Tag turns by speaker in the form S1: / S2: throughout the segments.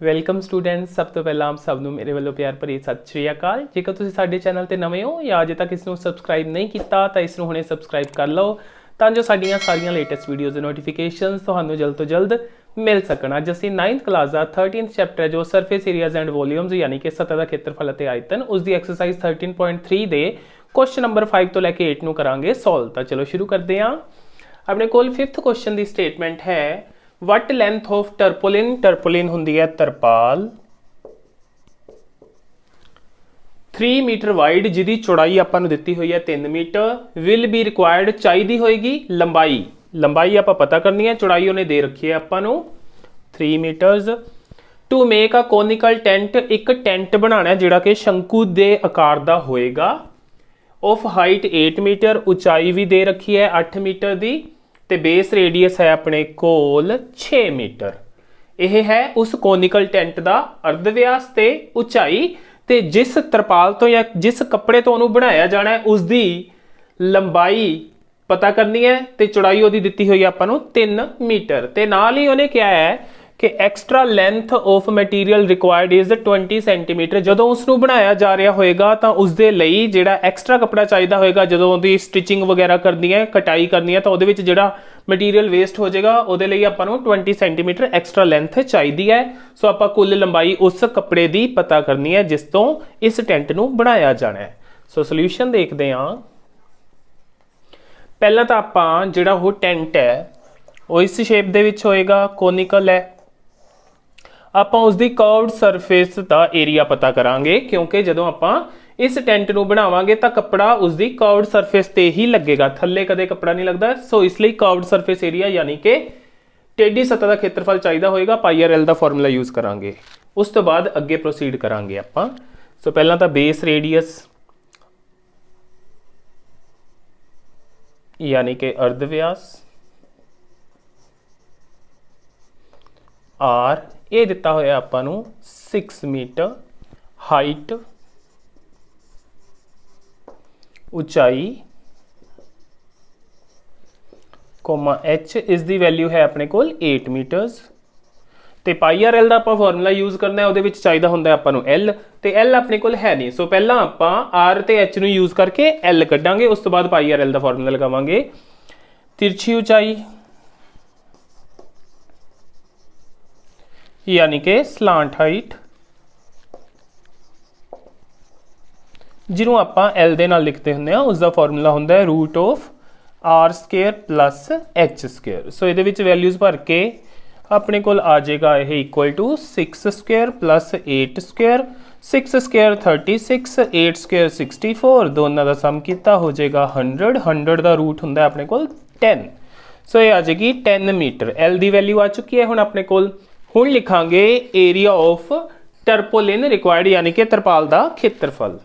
S1: Welcome students. ਸਭ ਤੋਂ ਪਹਿਲਾਂ ਆਪ ਸਭ ਨੂੰ ਮੇਰੇ ਵੱਲੋਂ ਪਿਆਰ ਭਰੀ ਸਤਿ ਸ਼੍ਰੀ ਅਕਾਲ। ਜੇਕਰ ਤੁਸੀਂ ਸਾਡੇ ਚੈਨਲ ਤੇ ਨਵੇਂ ਹੋ ਜਾਂ ਅਜੇ ਤੱਕ ਇਸ ਨੂੰ ਸਬਸਕ੍ਰਾਈਬ ਨਹੀਂ ਕੀਤਾ ਤਾਂ ਇਸ ਨੂੰ ਹੁਣੇ ਸਬਸਕ੍ਰਾਈਬ ਕਰ ਲਓ ਤਾਂ ਜੋ ਸਾਡੀਆਂ ਸਾਰੀਆਂ ਲੇਟੈਸਟ ਵੀਡੀਓਜ਼ ਦੇ ਨੋਟੀਫਿਕੇਸ਼ਨਸ ਤੁਹਾਨੂੰ ਜਲਦ ਤੋਂ ਜਲਦ ਮਿਲ ਸਕਣ। ਅੱਜ ਅਸੀਂ 9th ਕਲਾਸ ਦਾ 13th ਚੈਪਟਰ ਜੋ ਸਰਫੇਸ ਏਰੀਆਜ਼ ਐਂਡ ਵੋਲਿਊਮਸ ਯਾਨੀ ਕਿ ਸਤਹ ਦਾ ਖੇਤਰਫਲ ਅਤੇ ਆਇਤਨ ਉਸ ਦੀ ਐਕਸਰਸਾਈਜ਼ 13.3 ਦੇ ਕੁਐਸਚਨ ਨੰਬਰ 5 ਤੋਂ ਲੈ ਕੇ 8 ਨੂੰ ਕਰਾਂਗੇ ਸੋਲਵ। ਤਾਂ ਚਲੋ ਸ਼ੁਰੂ ਕਰਦੇ ਹਾਂ। ਆਪਣੇ ਕੋਲ 5th ਕੁਐਸਚਨ ਦੀ ਸਟੇਟਮੈਂਟ ਹੈ What length of tarpaulin? Tarpaulin ਹੁੰਦੀ ਹੈ ਤਰਪਾਲ 3 ਮੀਟਰ ਵਾਈਡ ਜਿਹਦੀ ਚੌੜਾਈ ਆਪਾਂ ਨੂੰ ਦਿੱਤੀ ਹੋਈ ਹੈ 3 ਮੀਟਰ will be required ਚਾਹੀਦੀ ਹੋਏਗੀ ਲੰਬਾਈ ਆਪਾਂ ਪਤਾ ਕਰਨੀ ਹੈ, ਚੌੜਾਈ ਉਹਨੇ ਦੇ ਰੱਖੀ ਹੈ ਆਪਾਂ ਨੂੰ 3 metres to make a conical tent ਇੱਕ ਟੈਂਟ ਬਣਾਉਣਾ ਜਿਹੜਾ ਕਿ ਸ਼ੰਕੂ ਦੇ ਆਕਾਰ ਦਾ ਹੋਏਗਾ of height 8 ਮੀਟਰ ਉਚਾਈ ਵੀ ਦੇ ਰੱਖੀ ਹੈ 8 ਮੀਟਰ ਦੀ ਤੇ ਬੇਸ ਰੇਡੀਅਸ ਹੈ ਆਪਣੇ ਕੋਲ 6 ਮੀਟਰ। ਇਹ ਹੈ ਉਸ ਕੋਨਿਕਲ ਟੈਂਟ ਦਾ ਅਰਧ ਵਿਆਸ ਤੇ ਉਚਾਈ ਤੇ ਜਿਸ ਤਰਪਾਲ ਤੋਂ ਜਾਂ ਜਿਸ ਕੱਪੜੇ ਤੋਂ ਉਹਨੂੰ ਬਣਾਇਆ ਜਾਣਾ ਹੈ ਉਸ ਦੀ ਲੰਬਾਈ ਪਤਾ ਕਰਨੀ ਹੈ ਤੇ ਚੌੜਾਈ ਉਹਦੀ ਦਿੱਤੀ ਹੋਈ ਹੈ ਆਪਾਂ ਨੂੰ 3 ਮੀਟਰ ਤੇ ਨਾਲ ਹੀ ਉਹਨੇ ਕਿਹਾ ਹੈ ਕਿ extra length of material required is 20 centimetre. ਜਦੋਂ ਉਸ ਨੂੰ ਬਣਾਇਆ ਜਾ ਰਿਹਾ ਹੋਏਗਾ ਤਾਂ ਉਸ ਦੇ ਲਈ ਜਿਹੜਾ ਐਕਸਟਰਾ ਕੱਪੜਾ ਚਾਹੀਦਾ ਹੋਏਗਾ ਜਦੋਂ ਉਹਦੀ ਸਟਿਚਿੰਗ ਵਗੈਰਾ ਕਰਨੀ ਹੈ ਕਟਾਈ ਕਰਨੀ ਹੈ ਤਾਂ ਉਹਦੇ ਵਿੱਚ ਜਿਹੜਾ ਮਟੀਰੀਅਲ ਵੇਸਟ ਹੋ ਜਾਏਗਾ ਉਹਦੇ ਲਈ ਆਪਾਂ ਨੂੰ 20 ਸੈਂਟੀਮੀਟਰ ਐਕਸਟਰਾ ਲੈਂਥ ਚਾਹੀਦੀ ਹੈ। ਸੋ ਆਪਾਂ ਕੁੱਲ ਲੰਬਾਈ ਉਸ ਕੱਪੜੇ ਦੀ ਪਤਾ ਕਰਨੀ ਹੈ ਜਿਸ ਤੋਂ ਇਸ ਟੈਂਟ ਨੂੰ ਬਣਾਇਆ ਜਾਣਾ ਹੈ। ਸੋ ਸੋਲੂਸ਼ਨ ਦੇਖਦੇ ਹਾਂ। ਪਹਿਲਾਂ ਤਾਂ ਆਪਾਂ ਜਿਹੜਾ ਉਹ ਟੈਂਟ ਹੈ ਉਹ ਇਸ ਸ਼ੇਪ ਦੇ ਵਿੱਚ ਹੋਏਗਾ, ਕੋਨਿਕਲ ਹੈ। ਆਪਾਂ ਉਸ ਦੀ ਕਰਵਡ ਸਰਫੇਸ ਦਾ ਏਰੀਆ ਪਤਾ ਕਰਾਂਗੇ ਕਿਉਂਕਿ ਜਦੋਂ ਆਪਾਂ ਇਸ ਟੈਂਟ ਨੂੰ ਬਣਾਵਾਂਗੇ ਤਾਂ ਕੱਪੜਾ ਉਸ ਦੀ ਕਰਵਡ ਸਰਫੇਸ ਤੇ ਹੀ ਲੱਗੇਗਾ, ਥੱਲੇ ਕਦੇ ਕੱਪੜਾ ਨਹੀਂ ਲੱਗਦਾ। ਸੋ ਇਸ ਲਈ ਕਰਵਡ ਸਰਫੇਸ ਏਰੀਆ ਯਾਨੀ ਕਿ ਟੇਢੀ ਸਤਹ ਦਾ ਖੇਤਰਫਲ ਚਾਹੀਦਾ ਹੋਏਗਾ, πr/l ਦਾ ਫਾਰਮੂਲਾ ਯੂਜ਼ ਕਰਾਂਗੇ। ਉਸ ਤੋਂ ਬਾਅਦ ਅੱਗੇ ਪ੍ਰੋਸੀਡ ਕਰਾਂਗੇ ਆਪਾਂ। ਸੋ ਪਹਿਲਾਂ ਤਾਂ ਬੇਸ ਰੇਡੀਅਸ ਯਾਨੀ ਕਿ ਅਰਧ ਵਿਆਸ r ਇਹ ਦਿੱਤਾ ਹੋਇਆ ਆਪਾਂ ਨੂੰ 6 ਮੀਟਰ ਹਾਈਟ ਉਚਾਈ ਕੋਮਾ h ਇਸ ਦੀ ਵੈਲਿਊ ਹੈ ਆਪਣੇ ਕੋਲ 8 ਮੀਟਰਸ ਤੇ πr/l ਦਾ ਆਪਾਂ ਫਾਰਮੂਲਾ ਯੂਜ਼ ਕਰਨਾ ਹੈ, ਉਹਦੇ ਵਿੱਚ ਚਾਹੀਦਾ ਹੁੰਦਾ ਆਪਾਂ ਨੂੰ l ਤੇ l ਆਪਣੇ ਕੋਲ ਹੈ ਨਹੀਂ। ਸੋ ਪਹਿਲਾਂ ਆਪਾਂ r ਤੇ h ਨੂੰ ਯੂਜ਼ ਕਰਕੇ l ਕੱਢਾਂਗੇ, ਉਸ ਤੋਂ ਬਾਅਦ πr/l ਦਾ ਫਾਰਮੂਲਾ ਲਗਾਵਾਂਗੇ। ਤਿਰਛੀ ਉਚਾਈ यानी कि ਸਲਾਂਟ ਹਾਈਟ ਜਿਹਨੂੰ ਆਪਾਂ L ਦੇ ਨਾਲ ਲਿਖਦੇ ਹੁੰਦੇ ਆ ਉਸ ਦਾ ਫਾਰਮੂਲਾ ਹੁੰਦਾ ਹੈ route of r² plus h²। ਸੋ ਇਹਦੇ ਵਿੱਚ ਵੈਲਿਊਜ਼ ਭਰ ਕੇ ਆਪਣੇ ਕੋਲ ਆ ਜਾਏਗਾ ਇਹ ਇਕੁਅਲ ਟੂ 6² ਪਲੱਸ 8², 6² 36, 8² 64, ਦੋਨਾਂ ਦਾ ਸਮ ਕੀਤਾ ਹੋ ਜਾਏਗਾ 100 ਦਾ ਰੂਟ ਹੁੰਦਾ ਆਪਣੇ ਕੋਲ 10। ਸੋ ਇਹ ਆ ਜਾਏਗੀ 10 ਮੀਟਰ। L ਦੀ ਵੈਲਿਊ ਆ ਚੁੱਕੀ ਹੈ। ਹੁਣ ਆਪਣੇ ਕੋਲ ਹੁਣ ਲਿਖਾਂਗੇ ਏਰੀਆ ਆਫ ਟਰਪੋਲਿਨ ਰਿਕੁਆਇਰਡ ਯਾਨੀ ਕਿ ਤਰਪਾਲ ਦਾ ਖੇਤਰਫਲ।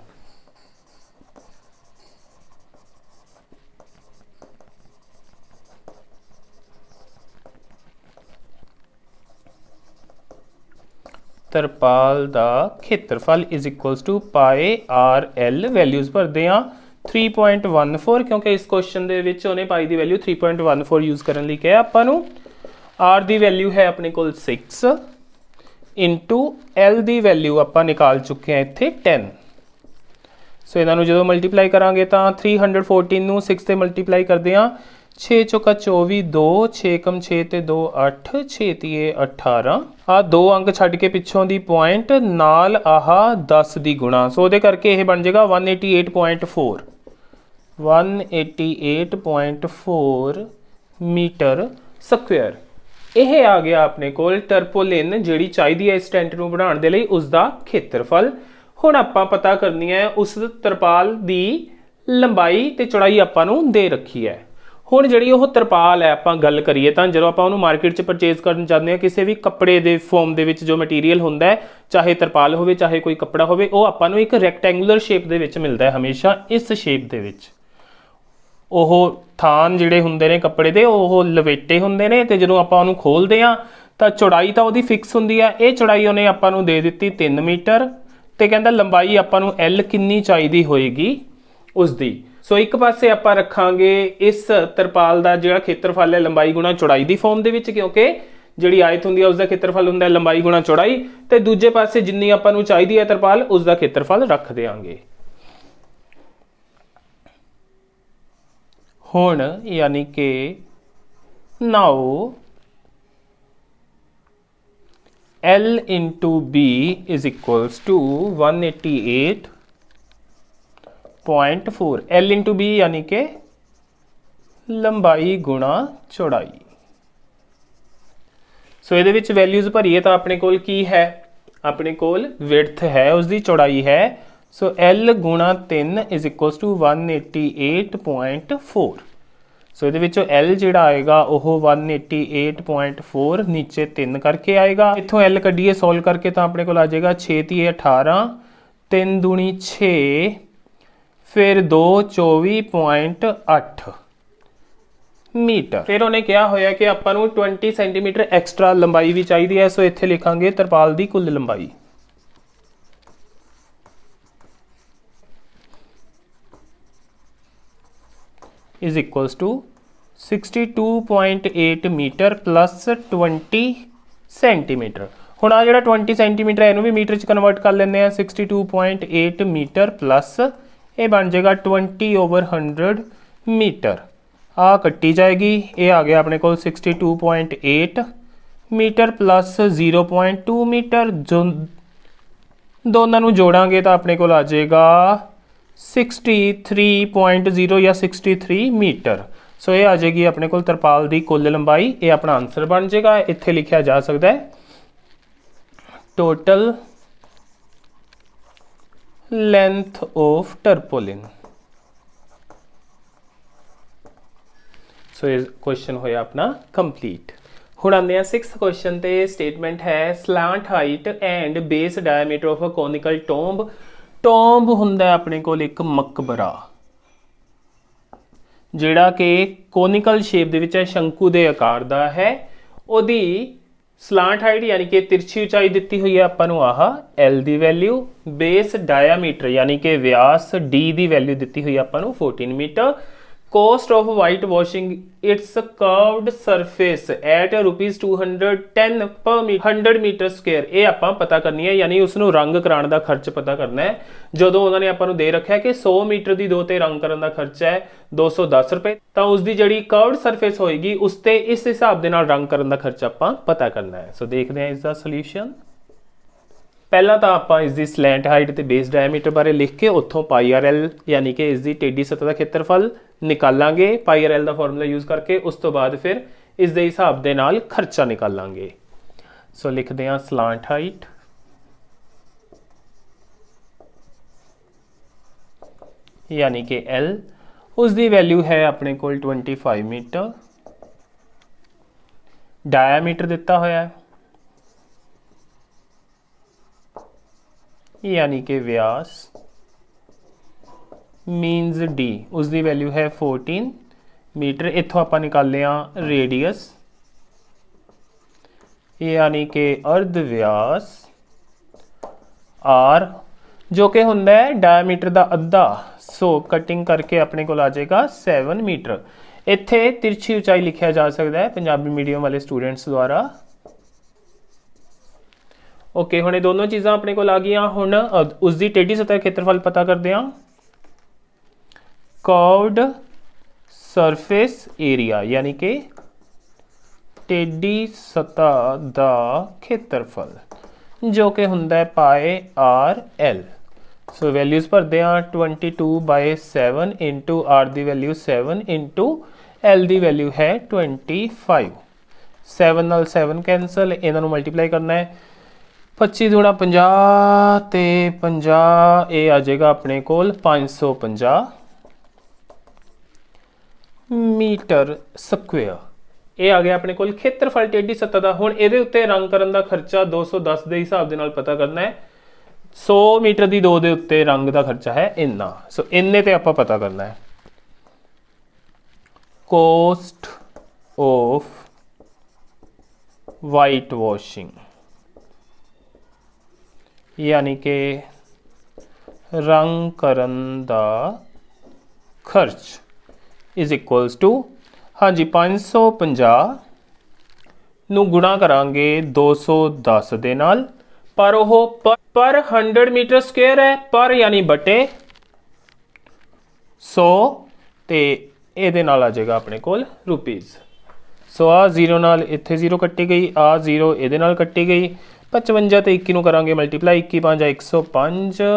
S1: ਤਰਪਾਲ ਦਾ ਖੇਤਰਫਲ is equals to πr/l। Values ਭਰਦੇ ਹਾਂ 3.14 ਕਿਉਂਕਿ ਇਸ ਕੁਐਸਚਨ ਦੇ ਵਿੱਚ ਉਹਨੇ ਪਾਈ ਦੀ ਵੈਲਿਊ 3.14 ਯੂਜ਼ ਕਰਨ ਲਈ ਕਿਹਾ ਆਪਾਂ ਨੂੰ। r ਦੀ ਵੈਲਿਊ ਹੈ ਆਪਣੇ ਕੋਲ 6 ਇੰਟੂ l ਦੀ ਵੈਲਿਊ ਆਪਾਂ ਨਿਕਾਲ ਚੁੱਕੇ ਹਾਂ ਇੱਥੇ 10। ਸੋ ਇਹਨਾਂ ਨੂੰ ਜਦੋਂ ਮਲਟੀਪਲਾਈ ਕਰਾਂਗੇ ਤਾਂ 314 ਨੂੰ 6 ਤੇ ਮਲਟੀਪਲਾਈ ਕਰਦੇ ਹਾਂ 6 ਚੌਕਾ 24, 2 6 ਕਮ 6 ਤੇ 2 8, 6 ਤੀਏ 18। ਆਹ ਦੋ ਅੰਕ ਛੱਡ ਕੇ ਪਿੱਛੋਂ ਦੀ ਪੁਆਇੰਟ ਨਾਲ ਆਹ 10 ਦੀ ਗੁਣਾ, ਸੋ ਉਹਦੇ ਕਰਕੇ ਇਹ ਬਣ ਜਾਏਗਾ 188.4 188.4 ਮੀਟਰ ਸਕੁਅਰ। ਇਹ ਆ ਗਿਆ ਆਪਣੇ ਕੋਲ ਟਰਪੋਲਿਨ ਜਿਹੜੀ ਚਾਹੀਦੀ ਹੈ ਇਸ ਟੈਂਟ ਨੂੰ ਬਣਾਉਣ ਦੇ ਲਈ ਉਸ ਦਾ ਖੇਤਰਫਲ। ਹੁਣ ਆਪਾਂ ਪਤਾ ਕਰਨੀ ਹੈ ਉਸ ਤਰਪਾਲ ਦੀ ਲੰਬਾਈ ਤੇ ਚੌੜਾਈ ਆਪਾਂ ਨੂੰ ਦੇ ਰੱਖੀ ਹੈ। ਹੁਣ ਜਿਹੜੀ ਉਹ ਤਰਪਾਲ ਹੈ ਆਪਾਂ ਗੱਲ ਕਰੀਏ ਤਾਂ ਜਦੋਂ ਆਪਾਂ ਉਹਨੂੰ ਮਾਰਕੀਟ 'ਚ ਪਰਚੇਜ਼ ਕਰਨ ਜਾਂਦੇ ਹਾਂ ਕਿਸੇ ਵੀ ਕੱਪੜੇ ਦੇ ਫੋਰਮ ਦੇ ਵਿੱਚ ਜੋ ਮਟੀਰੀਅਲ ਹੁੰਦਾ ਹੈ ਚਾਹੇ ਤਰਪਾਲ ਹੋਵੇ ਚਾਹੇ ਕੋਈ ਕੱਪੜਾ ਹੋਵੇ ਉਹ ਆਪਾਂ ਨੂੰ ਇੱਕ ਰੈਕਟੈਂਗੂਲਰ ਸ਼ੇਪ ਦੇ ਵਿੱਚ ਮਿਲਦਾ ਹੈ ਹਮੇਸ਼ਾ ਇਸ ਸ਼ੇਪ ਦੇ ਵਿੱਚ। ਉਹ ਥਾਨ ਜਿਹੜੇ ਹੁੰਦੇ ਨੇ ਕੱਪੜੇ ਦੇ ਉਹ ਲਵੇਟੇ ਹੁੰਦੇ ਨੇ ਤੇ ਜਦੋਂ ਆਪਾਂ ਉਹਨੂੰ ਖੋਲਦੇ ਹਾਂ ਤਾਂ ਚੌੜਾਈ ਤਾਂ ਉਹਦੀ ਫਿਕਸ ਹੁੰਦੀ ਹੈ। ਇਹ ਚੌੜਾਈ ਉਹਨੇ ਆਪਾਂ ਨੂੰ ਦੇ ਦਿੱਤੀ 3 ਮੀਟਰ ਤੇ ਕਹਿੰਦਾ ਲੰਬਾਈ ਆਪਾਂ ਨੂੰ L ਕਿੰਨੀ ਚਾਹੀਦੀ ਹੋਏਗੀ ਉਸ ਦੀ। ਸੋ ਇੱਕ ਪਾਸੇ ਆਪਾਂ ਰੱਖਾਂਗੇ ਇਸ ਤਰਪਾਲ ਦਾ ਜਿਹੜਾ ਖੇਤਰਫਲ ਹੈ ਲੰਬਾਈ ਗੁਣਾ ਚੌੜਾਈ ਦੀ ਫਾਰਮ ਦੇ ਵਿੱਚ ਕਿਉਂਕਿ ਜਿਹੜੀ ਆਇਤ ਹੁੰਦੀ ਹੈ ਉਸ ਦਾ ਖੇਤਰਫਲ ਹੁੰਦਾ ਹੈ ਲੰਬਾਈ ਗੁਣਾ ਚੌੜਾਈ, ਤੇ ਦੂਜੇ ਪਾਸੇ ਜਿੰਨੀ ਆਪਾਂ ਨੂੰ ਚਾਹੀਦੀ ਹੈ ਤਰਪਾਲ ਉਸ ਦਾ ਖੇਤਰਫਲ ਰੱਖ ਦੇਵਾਂਗੇ। ਹੁਣ यानी कि now L into B is equals to 188.4। L into B यानी कि लंबाई गुणा चौड़ाई। सो ਇਹਦੇ ਵਿੱਚ ਵੈਲਿਊਜ਼ ਭਰੀਏ ਤਾਂ ਆਪਣੇ ਕੋਲ ਕੀ ਹੈ, ਆਪਣੇ ਕੋਲ ਵਿਡਥ ਹੈ, ਉਸ ਦੀ ਚੌੜਾਈ ਹੈ। ਸੋ L ਗੁਣਾ 3 is equals to 188.4। ਸੋ ਇਹਦੇ ਵਿੱਚੋਂ L ਜਿਹੜਾ ਆਏਗਾ ਉਹ 188.4 ਨੀਚੇ 3 ਕਰਕੇ ਆਏਗਾ। ਇੱਥੋਂ L ਕੱਢੀਏ ਸੋਲਵ ਕਰਕੇ ਤਾਂ ਆਪਣੇ ਕੋਲ ਆ ਜਾਏਗਾ 6 × 18, 3 दूनी 6, फिर 2 24.8 मीटर। फिर उन्हें क्या होया कि आपां नूं 20 सेंटीमीटर एक्सट्रा लंबाई भी चाहिए है। सो इत्थे लिखांगे तरपाल दी कुल लंबाई is equals to 62.8 metre plus 20 centimetre. हुण आ जिहड़ा 20 सेंटीमीटर है इहनूं भी मीटर च कन्वर्ट कर लैंदे आ। 62.8 मीटर प्लस ये बन जाएगा 20/100 मीटर। आ कट्टी जाएगी, ये आ गया अपने को 62.8 मीटर प्लस 0.2 मीटर। जो दोनों नूं जोड़ांगे तो अपने को आ जाएगा 63.0 या 63 मीटर। सो ये आ जाएगी अपने को तरपाल की कुल लंबाई। ये अपना आंसर बन जाएगा। इत्थे लिखा जा सकता है total length of tarpaulin. So ये क्वेश्चन होया अपना कंप्लीट। हुण आंदे आ 6th क्वेश्चन ते। स्टेटमेंट है slant height and base diameter of a conical tomb. Tomb हुंदा है अपने कोल एक मकबरा जिहड़ा कि कोनिकल शेप दे विच है, शंकु दे आकार दा है। ओदी स्लांट हाइट यानी कि तिरछी ऊंचाई दिती हुई है आपां नूं आह L दी वैल्यू। बेस डायमीटर यानी कि व्यास D दी वैल्यू दिती हुई है आपां नूं 14 metre. Cost of white washing it's curved surface at ₹210 per 100 metre square. ये आपां पता करनी है, यानी उसनूं रंग कराने का खर्च पता करना है। जदों उन्होंने आपां नूं दे रखा है कि 100 मीटर की दो ते रंग करने का खर्चा है 210 रुपए, तो उसकी जिहड़ी कर्व्ड सरफेस होएगी उस ते इस हिसाब दे नाल रंग करने का खर्चा आपां पता करना है। सो देखते हैं इसका सोल्यूशन। पहला तो आप इसकी स्लैंट हाइट ते बेस डायमीटर बारे लिख के उत्थों πRL यानी कि इसकी टेढ़ी सतह का क्षेत्रफल निकालांगे πRL का फॉर्मूला यूज करके। उस तो बाद फिर इस दे हिसाब दे नाल खर्चा निकालांगे। सो लिखते हैं स्लांट हाइट यानी कि L, उसकी वैल्यू है अपने को 25 मीटर। डायमीटर दिता होया है यानी कि व्यास मीनस D, उसकी वैल्यू है 14 मीटर। इत्थों आप निकाले रेडियस यानी कि अर्ध व्यास R जो कि हुंदा है डायमीटर का अद्धा। सो कटिंग करके अपने को आ जाएगा 7 मीटर। इत्थे तिरछी ऊंचाई लिखा जा सकता है पंजाबी मीडियम वाले स्टूडेंट्स द्वारा। ओके हुण ये दोनों चीज़ां अपने को आ गई। हुण उसकी टेढ़ी सतह क्षेत्रफल पता करते हैं। कर्व्ड सरफेस एरिया यानी कि टेढ़ी सतह का क्षेत्रफल जो कि हुंदा है πRL। सो वैल्यूज भरते हैं 22/7 इंटू R की वैल्यू 7 इंटू L की वैल्यू है 25। 7 नाल 7 कैंसल, इन्हों मल्टीप्लाई करना है 25 दूना 50 ते 50 ये आ जाएगा अपने कोल 550 मीटर स्क्वेयर। ये आ गया अपने कोल खेत्रफल टेढ़ी सतह का। हुण इहदे उत्ते रंग करन दा खर्चा 210 के हिसाब दे नाल पता करना है। 100 मीटर की दो दे उत्ते रंग का खर्चा है इन्ना। सो इन्ने ते आपां पता करना है। कॉस्ट ऑफ वाइट वॉशिंग यानी कि रंग करन दा खर्च इज इक्वल्स टू हाँ जी 550 ਨੂੰ ਗੁਣਾ ਕਰਾਂਗੇ 210 ਦੇ ਨਾਲ, ਪਰ ਉਹ पर 100 मीटर स्क्वेयर है, पर यानी बटे 100 ਤੇ ਇਹਦੇ ਨਾਲ ਆ ਜਾਏਗਾ ਆਪਣੇ ਕੋਲ रुपीज़। सो आ 0 ਨਾਲ ਇੱਥੇ 0 ਕੱਟੀ ਗਈ, आ 0 ਇਹਦੇ ਨਾਲ ਕੱਟੀ ਗਈ। 55 ਤੇ 21 ਨੂੰ ਕਰਾਂਗੇ ਮਲਟੀਪਲਾਈ, 21 5 105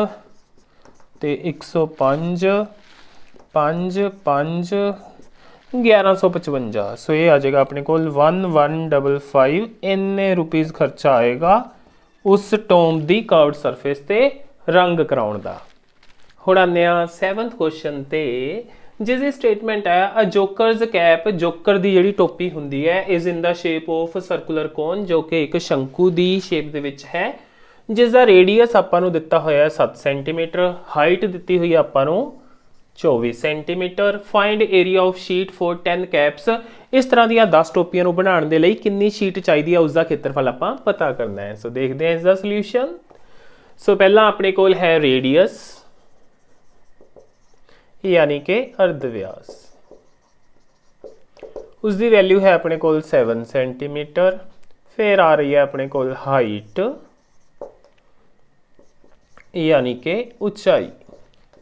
S1: ਤੇ 105 5 5 1155। सो ये आ जाएगा अपने को 1155 इन्ने रुपीज़ खर्चा आएगा उस टोम दी कर्व्ड सरफेस ते रंग कराउण दा। हुण आने आ 7th क्वेश्चन ते, जिसकी स्टेटमेंट है अ जोकरस कैप, जोकर दी जिहड़ी टोपी हुंदी है is in the shape of circular cone, जो कि एक शंकु दी शेप दे विच है, जिसका रेडियस आपां नूं दिता होया 7 सेंटीमीटर, हाइट दिती हुई आपां नूं 24 centimetre. Find area of sheet for 10 caps. इस तरह दी 10 टोपियां नूं बनाउण दे लई कितनी शीट चाहिदी है उसका खेत्रफल आपां पता करना है। सो देखते हैं इसका सोल्यूशन। सो पहला अपने कोल है रेडियस यानी कि अर्ध व्यास, उसकी वैल्यू है अपने कोल 7 सेंटीमीटर। फिर आ रही है अपने कोल हाइट यानी कि ऊंचाई,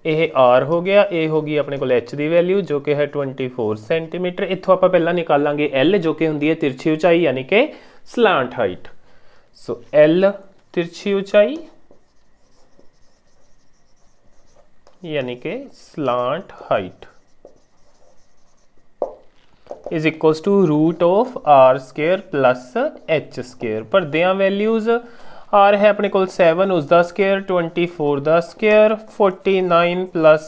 S1: यह आर हो गया, ये होगी अपने को एच की वैल्यू जो कि है 24 सेंटीमीटर। इत्थों आप पहला निकालांगे एल जो कि होंगी है तिरछी ऊंचाई यानी कि स्लांट हाइट। सो एल तिरछी ऊंचाई यानी कि slant height is equals to root of R square plus H square. पर दियां वैल्यूज आर है अपने को 7 उसका स्केयर, 24 का स्केयर, 49 प्लस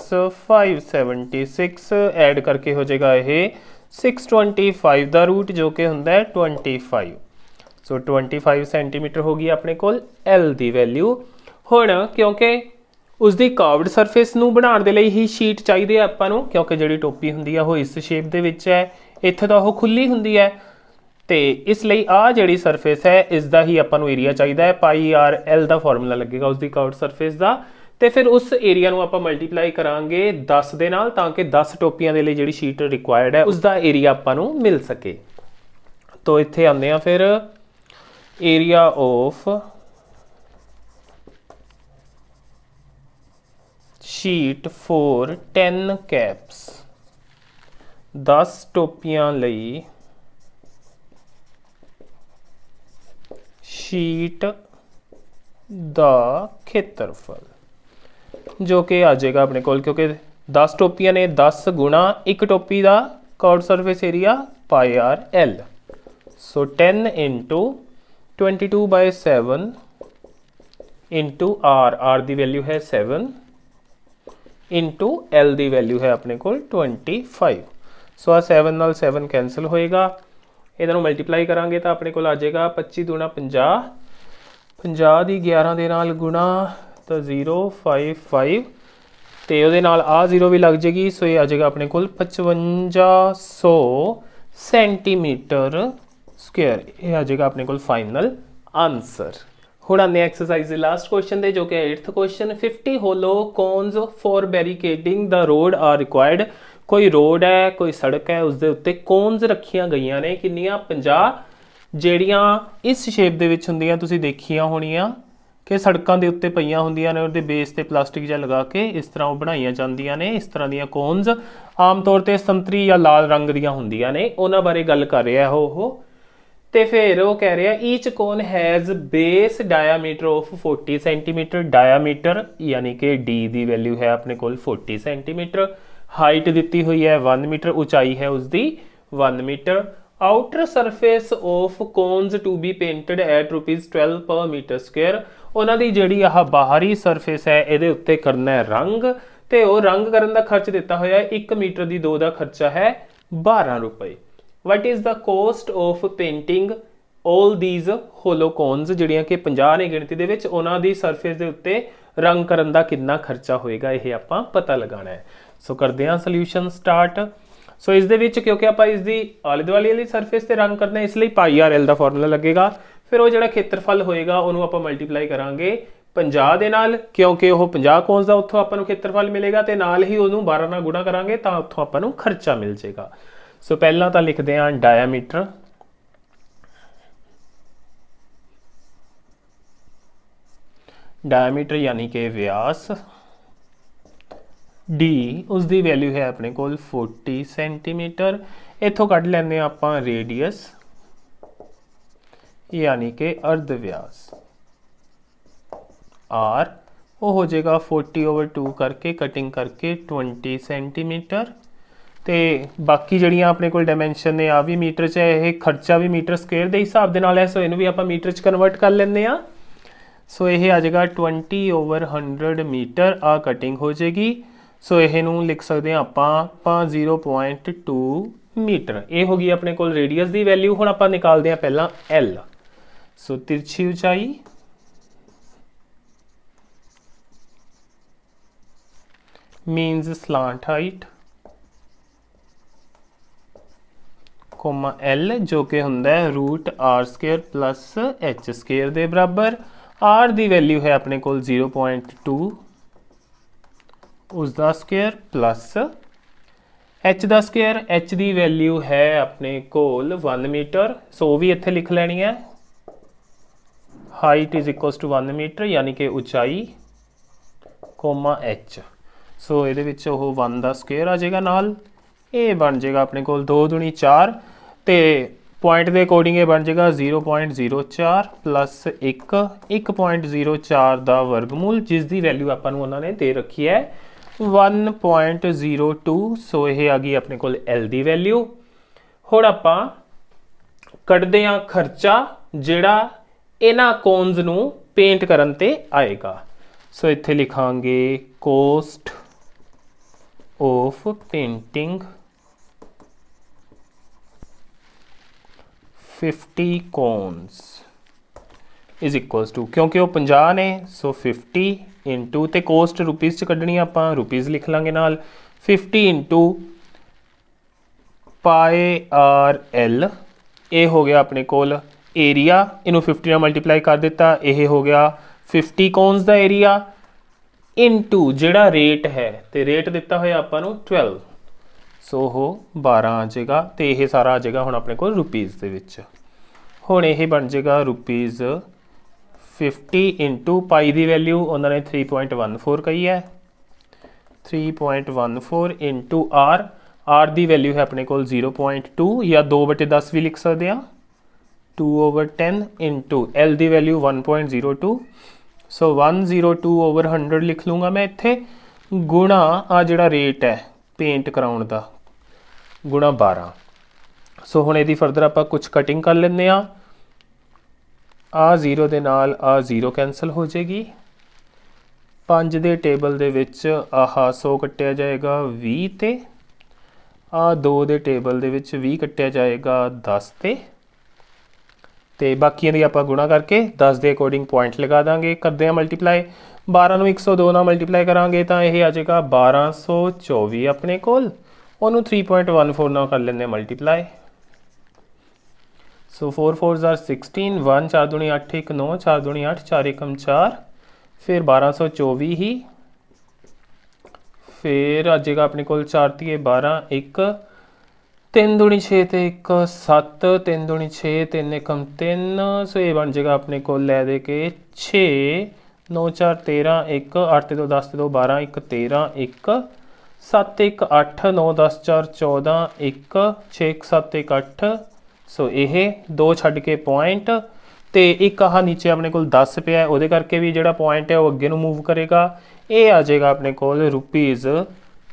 S1: 576 ऐड करके हो जाएगा ये 625 का रूट जो कि होंदा है 25। सो 25 सेंटीमीटर होगी अपने को एल की वैल्यू। हुण क्योंकि उसकी कर्व्ड सरफेस नूं बनाउण दे लई ही शीट चाहिए आपां नूं, क्योंकि जिहड़ी टोपी हुंदी है वो इस शेप दे विच है, इत्थे तां वो खुली हुंदी है, तो इसलिए आ जिहड़ी सरफेस है इसका ही आपां नूं एरिया चाहिए है। पाई आर एल का फॉर्मूला लगेगा उसकी कर्व्ड सरफेस का, तो फिर उस एरिया नूं आपां मल्टीप्लाई करांगे 10 दे नाल, ताकि 10 टोपियां दे लई जिहड़ी शीट रिक्वायर्ड है उसका एरिया आपां नूं मिल सके। तो इत्थे आंदे आ फिर area of sheet for 10 caps, 10 टोपियां लई शीट दा खेत्रफल जो कि आ जाएगा अपने को, क्योंकि 10 टोपियां ने 10 गुणा एक टोपी का curved surface area pi R L. So 10 into 22/7 into R की वैल्यू है 7 इंटू एल की वैल्यू है अपने को 25। सो आ 7 नाल 7 कैंसल होएगा, इधर मल्टीप्लाई करांगे तो अपने को आ जाएगा 25 दूना 50, 50 की 11 के नाल गुणा तो 055 तो ये आ 0 भी लग जाएगी। सो ये आ जाएगा अपने को 5500 सेंटीमीटर स्क्वेयर, ये आ जाएगा अपने को फाइनल आंसर। हुण आने एक्सरसाइज के लास्ट क्वेश्चन दे जो कि 8th question. 50 hollow cones for barricading the road are required. कोई रोड है, कोई सड़क है, उसके उत्ते कोन्स रखिया गई ने किन्नियां 50, ਜਿਹੜੀਆਂ इस शेप ਦੇ ਵਿੱਚ ਹੁੰਦੀਆਂ ਤੁਸੀਂ ਦੇਖੀਆਂ ਹੋਣੀਆਂ कि सड़कों के उत्ते पईयां ਹੁੰਦੀਆਂ ਨੇ, ਉਹਦੇ बेस ਤੇ प्लास्टिक ਜਿਹਾ लगा के इस तरह ਉਹ ਬਣਾਈਆਂ ਜਾਂਦੀਆਂ ਨੇ। इस तरह ਦੀਆਂ ਕੋਨਸ आम तौर पर संतरी या लाल रंग ਦੀਆਂ ਹੁੰਦੀਆਂ ਨੇ, ਉਹਨਾਂ ਬਾਰੇ ਗੱਲ कर ਰਿਹਾ ਉਹ। तो फिर वो कह रहा है each cone has base diameter of 40 centimetre, diameter यानी कि डी की वैल्यू है अपने को 40 सेंटीमीटर, हाइट दी हुई है 1 मीटर, ऊंचाई है उसकी 1 metre. Outer surface of cones to be painted at ₹12 per metre square. उन्होंने जी बाहरी सरफेस है ये उत्ते करना है रंग, तो वह रंग करने का खर्च दिता हुआ है 1 मीटर की 2 का खर्चा है 12 रुपए। What is the cost of painting all these hollow cones, जिहड़ियां कि 50 ने गिणती दे विच, उन्हां दी सरफेस दे उत्ते रंग करन दा कितना खर्चा होएगा, यह आपां पता लगाना है। सो करदे हां सोल्यूशन स्टार्ट। सो इस दे विच क्योंकि आपां इस दी आले दुआले वाली सरफेस ते रंग करना है, इसलिए पाई आर एल दा फॉर्मूला लगेगा। फिर वो जिहड़ा खेत्रफल होएगा उहनूं आपां मल्टीप्लाई करांगे 50 दे नाल, क्योंकि वो 50 कोन्स दा उत्थों आपां नूं खेत्रफल मिलेगा, ते नाल ही उहनूं 12 नाल गुणा करांगे तां उत्थों आपां नूं खर्चा मिल जाएगा। सो पहला तो लिखते हैं डायामीटर, डायमीटर यानी कि व्यास, डी उसकी वैल्यू है अपने कोल 40 सेंटीमीटर। इथों कढ़ लैने आपां रेडियस यानी कि अर्ध व्यास, आर वो हो जाएगा 40/2 करके कटिंग करके 20 सेंटीमीटर। तो बाकी जड़ियाँ अपने को डायमेंशन ने आ भी मीटर च है, खर्चा भी मीटर स्क्वेयर के हिसाब के नाल है, सो इनू भी आप मीटर च कन्वर्ट कर लेंगे। सो यह आ जाएगा 20/100 मीटर आ कटिंग हो जाएगी। सो यह लिख सकते हैं आप 0.2 मीटर। ये होगी अपने को रेडियस की वैल्यू। हुण आप निकालते हैं पहला एल। सो तिरछी ऊंचाई means slant height comma L जो कि होंदा है √r² प्लस h² के बराबर। आर की वैल्यू है अपने को 0.2 उसका स्क्वेयर प्लस एच का स्क्वेयर। एच की वैल्यू है अपने को 1 मीटर। सो भी इत्थे लिख लैनी है। Height is equal to 1 metre यानी कि ऊंचाई कोमा एच। सो ये 1 का स्क्वेयर आ जाएगा नाल। ये बन जाएगा अपने को 2 दूनी 4 तो पॉइंट के अकॉर्डिंग ये बन जाएगा 0.04 प्लस 1.04 का वर्गमूल जिसकी वैल्यू अपन उन्होंने दे रखी है 1.02। सो यह आ गई अपने को एल की वैल्यू। हुण आपां कढ़दे हां खर्चा जिहड़ा इन्हां कोन्स नूं पेंट करन ते आएगा। सो इत्थे लिखांगे cost of painting 50 cones is equals to, क्योंकि वो 50 ने सो 50 इंटू तो कोस्ट रुपीज़ च कढ़नी आप रुपीज़ लिख लांगे नाल 50 इंटू πr/l। ये हो गया अपने कोल एरिया। इनू 50 नाल मल्टीप्लाई कर दिता, यह हो गया 50 कोन्स का एरिया इंटू जिहड़ा रेट है तो रेट दिता होया आपां नूं 12। सो हो 12 आ जाएगा। तो यह सारा आ जाएगा हुण अपने को रुपीज़ दे विच। हुण यह बन जाएगा रुपीज़ 50 इंटू पाई की वैल्यू उन्होंने 3.14 कही है। 3.14 इंटू आर। आर की वैल्यू है अपने को 0.2 या 2/10 भी लिख सकते हैं 2/10 इंटू एल की वैल्यू 1.02। सो 102/100 लिख लूँगा मैं इत्थे गुणा आ जिहड़ा रेट है पेंट कराउण दा गुणा 12। सो हुण इहदी फर्दर आपां कुछ कटिंग कर लैंदे आ। 0 दे नाल 0 कैंसल हो जाएगी। 5 दे टेबल दे विच 100 कट्टिया जाएगा 20 ते 2 दे टेबल दे विच 20 कट्टिया जाएगा 10 ते बाकियां दी आपां गुणा करके 10 के अकॉर्डिंग पॉइंट लगा देंगे। करते हैं मल्टीप्लाई 12 नूं 102 नाल मल्टीप्लाई करांगे तो यह आ जाएगा 1224 अपने कोल। उन्होंने 3.14 नाल कर लेंगे मल्टीप्लाई। सो 4 4 16 1 4 दूनी 8 1 9 4 दूनी 8 4 1 4 फिर 1224 ही फिर आ जाएगा अपने को 4 3 12 1 3 दूनी 6 तो 1 7 3 दूनी 6 3 1 3। सो ये बन जाएगा अपने को लै दे के 6 9 4 13 1 8 2 10 2 12 1 13 1 7 1 8 9 10 4 14 1 6 1 7 1 8। सो यह 2 छड्ड के पॉइंट तो एक आह नीचे अपने को 10 पे है वो करके भी जो पॉइंट है वो अगे नूं मूव करेगा। ये आ जाएगा अपने को रुपीज़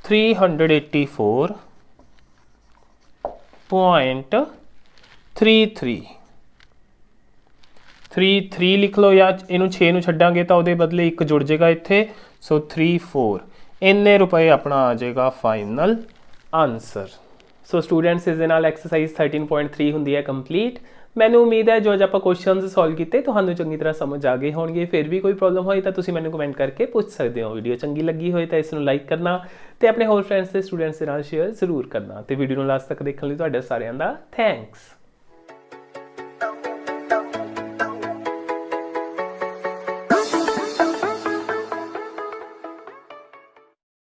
S1: 384.33 लिख लो या इनू 6 नूं छड्डांगे तो वो बदले 1 जुड़ जाएगा इत्थे। सो 34 इन्ने रुपए अपना आ जाएगा फाइनल आंसर। सो स्टूडेंट्स इस दे नाल एक्सरसाइज 13.3 हुंदी है कंप्लीट। मैंने उम्मीद है जो अज आप क्वेश्चन सॉल्व किए तो चंगी तरह समझ आ गए होंगे। फिर भी कोई प्रॉब्लम होई तो तुसीं मैनूं कमेंट करके पूछ सकते हो। वीडियो चंगी लगी होए तो इसनूं लाइक करना तो अपने होर फ्रेंड्स से स्टूडेंट्स के नाल शेयर जरूर करना। तो वीडियो नूं लास्ट तक देखने लई तुहाडा सारिआं दा थैंक्स।